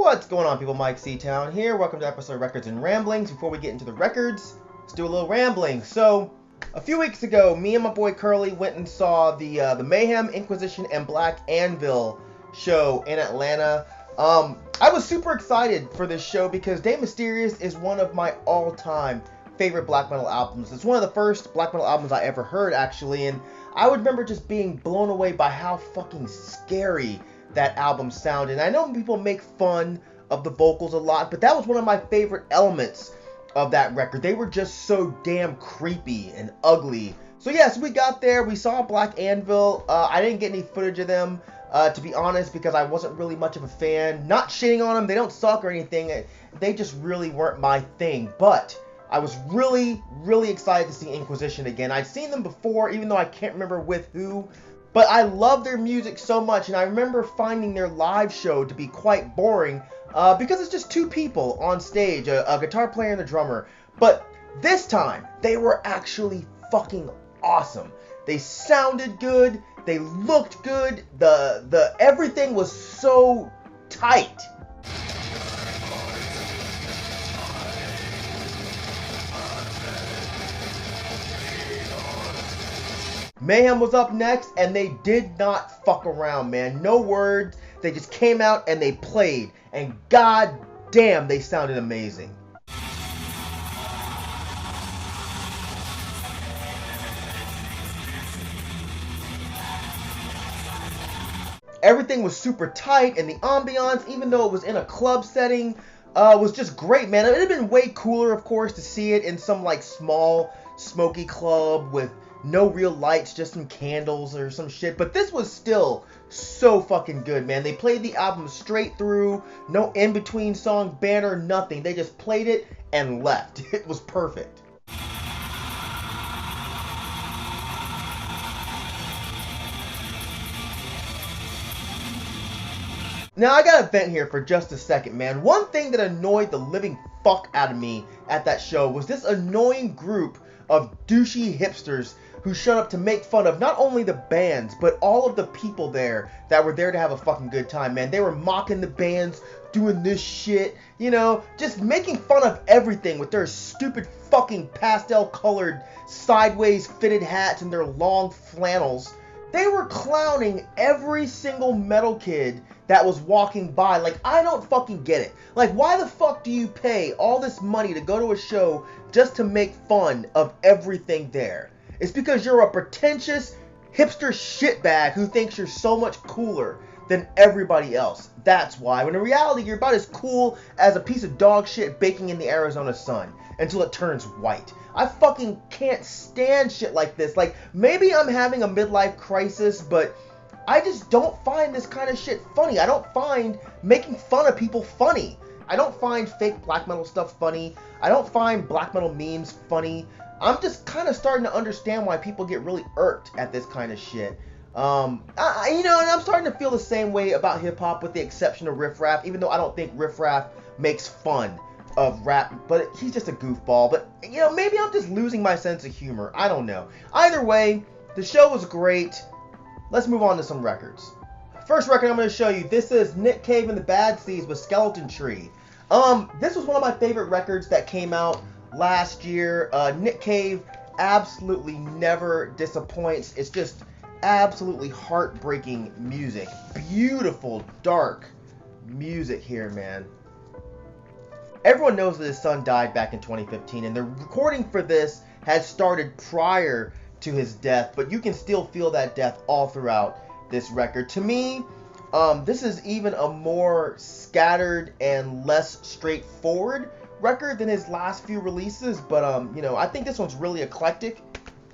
What's going on, people? Myke C-Town here. Welcome to episode of Records and Ramblings. Before we get into the records, let's do a little rambling. So, a few weeks ago, me and my boy Curly went and saw the Mayhem Inquisition and Black Anvil show in Atlanta. I was super excited for this show because De Mysterious is one of my all-time favorite black metal albums. It's one of the first black metal albums I ever heard, actually, and I would remember just being blown away by how fucking scary that album sounded. And I know people make fun of the vocals a lot, but that was one of my favorite elements of that record. They were just so damn creepy and ugly. So yes, we got there, we saw Black Anvil. I didn't get any footage of them, to be honest, because I wasn't really much of a fan. Not shitting on them, they don't suck or anything. They just really weren't my thing. But I was really, really excited to see Inquisition again. I'd seen them before, even though I can't remember with who. But I love their music so much, and I remember finding their live show to be quite boring because it's just two people on stage, a guitar player and a drummer. But this time, they were actually fucking awesome. They sounded good, they looked good, the everything was so tight. Mayhem was up next, and they did not fuck around, man. No words. They just came out and they played, and god damn, they sounded amazing. Everything was super tight, and the ambiance, even though it was in a club setting, was just great, man. It would have been way cooler, of course, to see it in some like small, smoky club with no real lights, just some candles or some shit. But this was still so fucking good, man. They played the album straight through, no in-between song, banner, nothing. They just played it and left. It was perfect. Now, I gotta vent here for just a second, man. One thing that annoyed the living fuck out of me at that show was this annoying group of douchey hipsters who showed up to make fun of not only the bands, but all of the people there that were there to have a fucking good time, man. They were mocking the bands, doing this shit, you know, just making fun of everything with their stupid fucking pastel-colored, sideways fitted hats and their long flannels. They were clowning every single metal kid that was walking by. Like, I don't fucking get it. Like, why the fuck do you pay all this money to go to a show just to make fun of everything there? It's because you're a pretentious hipster shitbag who thinks you're so much cooler than everybody else. That's why. When in reality, you're about as cool as a piece of dog shit baking in the Arizona sun until it turns white. I fucking can't stand shit like this. Like, maybe I'm having a midlife crisis, but I just don't find this kind of shit funny. I don't find making fun of people funny. I don't find fake black metal stuff funny. I don't find black metal memes funny. I'm just kind of starting to understand why people get really irked at this kind of shit. You know, and I'm starting to feel the same way about hip-hop with the exception of Riff Raff, even though I don't think Riff Raff makes fun of rap, but he's just a goofball. But, you know, maybe I'm just losing my sense of humor. I don't know. Either way, the show was great. Let's move on to some records. First record I'm going to show you, this is Nick Cave and the Bad Seeds with Skeleton Tree. This was one of my favorite records that came out last year. Nick Cave absolutely never disappoints. It's just absolutely heartbreaking music. Beautiful, dark music here, man. Everyone knows that his son died back in 2015, and the recording for this had started prior to his death, but you can still feel that death all throughout this record. To me, this is even a more scattered and less straightforward record than his last few releases, but you know, I think this one's really eclectic,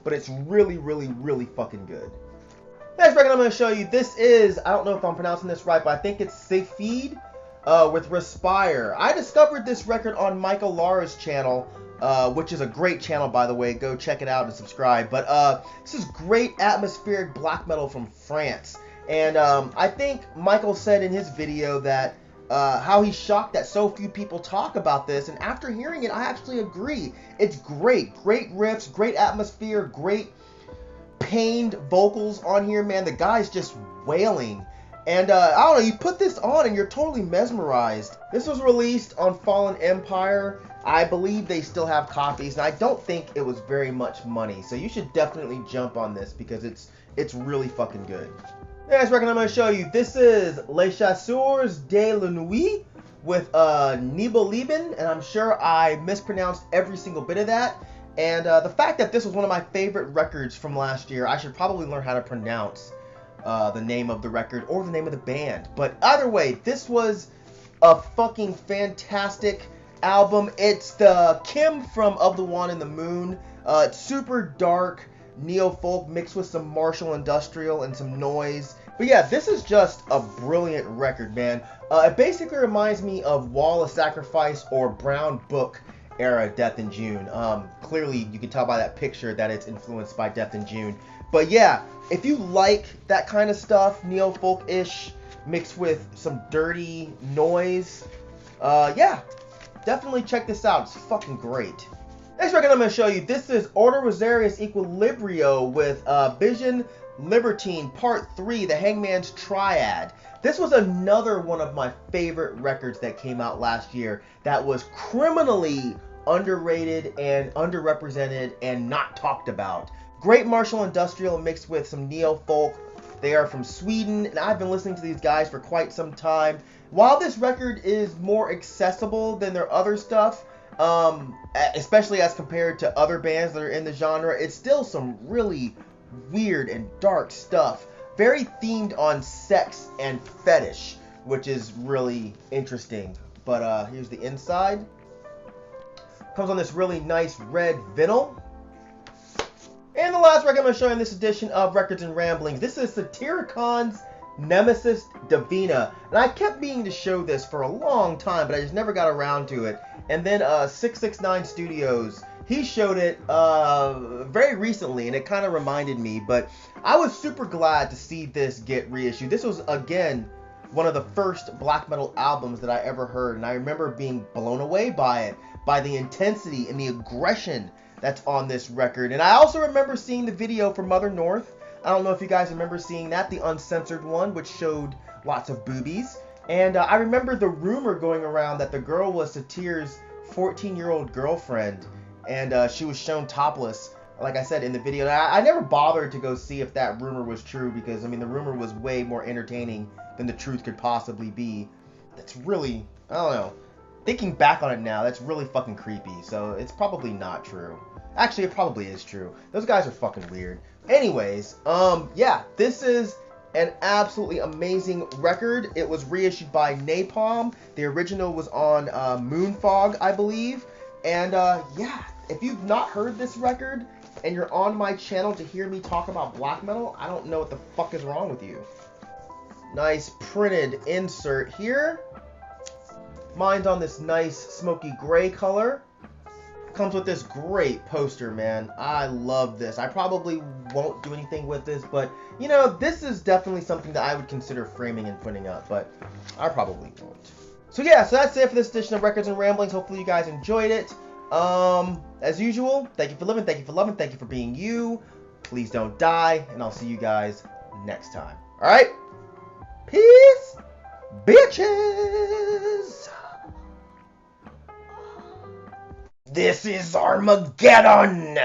but it's really, really, really fucking good. Next record I'm going to show you, this is, I don't know if I'm pronouncing this right, but I think it's Cepheide with Respire. I discovered this record on Myke Lara's channel, which is a great channel, by the way. Go check it out and subscribe. But this is great atmospheric black metal from France. And I think Michael said in his video that how he's shocked that so few people talk about this, and after hearing it, I actually agree. It's great riffs, great atmosphere, great pained vocals on here, man. The guy's just wailing And I don't know, you put this on and you're totally mesmerized. This was released on Fallen Empire. I believe they still have copies, and I don't think it was very much money. So you should definitely jump on this because it's really fucking good. Next record I'm going to show you, this is Les Chasseurs de la Nuit with Nebel, Leben, and I'm sure I mispronounced every single bit of that. And the fact that this was one of my favorite records from last year, I should probably learn how to pronounce the name of the record or the name of the band. But either way, this was a fucking fantastic album. It's the Kim from Of the One and the Moon. It's super dark, neo-folk mixed with some martial industrial and some noise. But yeah, this is just a brilliant record, man. It basically reminds me of Wall of Sacrifice or Brown Book era Death in June. Clearly, you can tell by that picture that it's influenced by Death in June. But yeah, if you like that kind of stuff, neo-folk-ish, mixed with some dirty noise, yeah, definitely check this out. It's fucking great. Next record I'm going to show you, this is Ordo Rosarius Equilibrio with Vision Libertine Part 3, the Hangman's Triad. This was another one of my favorite records that came out last year that was criminally underrated and underrepresented and not talked about. Great martial industrial mixed with some neo-folk. They are from Sweden, and I've been listening to these guys for quite some time. While this record is more accessible than their other stuff, especially as compared to other bands that are in the genre, it's still some really weird and dark stuff. Very themed on sex and fetish, which is really interesting. But here's the inside. Comes on this really nice red vinyl. And the last record I'm going to show you in this edition of Records and Ramblings, this is Satyricon's Nemesis Divina. And I kept meaning to show this for a long time, but I just never got around to it. And then 669 Studios, he showed it very recently, and it kind of reminded me. But I was super glad to see this get reissued. This was, again, one of the first black metal albums that I ever heard, and I remember being blown away by it, by the intensity and the aggression that's on this record. And I also remember seeing the video for Mother North. I don't know if you guys remember seeing that, the uncensored one, which showed lots of boobies. And I remember the rumor going around that the girl was Satyr's 14-year-old girlfriend, and she was shown topless, like I said, in the video. I never bothered to go see if that rumor was true because, I mean, the rumor was way more entertaining than the truth could possibly be. That's really, I don't know. Thinking back on it now, that's really fucking creepy, so it's probably not true. Actually, it probably is true. Those guys are fucking weird. Anyways, yeah, this is an absolutely amazing record. It was reissued by Napalm. The original was on Moonfog, I believe. And yeah, if you've not heard this record and you're on my channel to hear me talk about black metal, I don't know what the fuck is wrong with you. Nice printed insert here. Mine's on this nice smoky gray color. Comes with this great poster, man. I love this. I probably won't do anything with this, but, you know, this is definitely something that I would consider framing and putting up, but I probably won't. So yeah, so that's it for this edition of Records and Ramblings. Hopefully you guys enjoyed it. As usual, thank you for living, thank you for loving, thank you for being you. Please don't die, and I'll see you guys next time. Alright? Peace, bitches! This is Armageddon!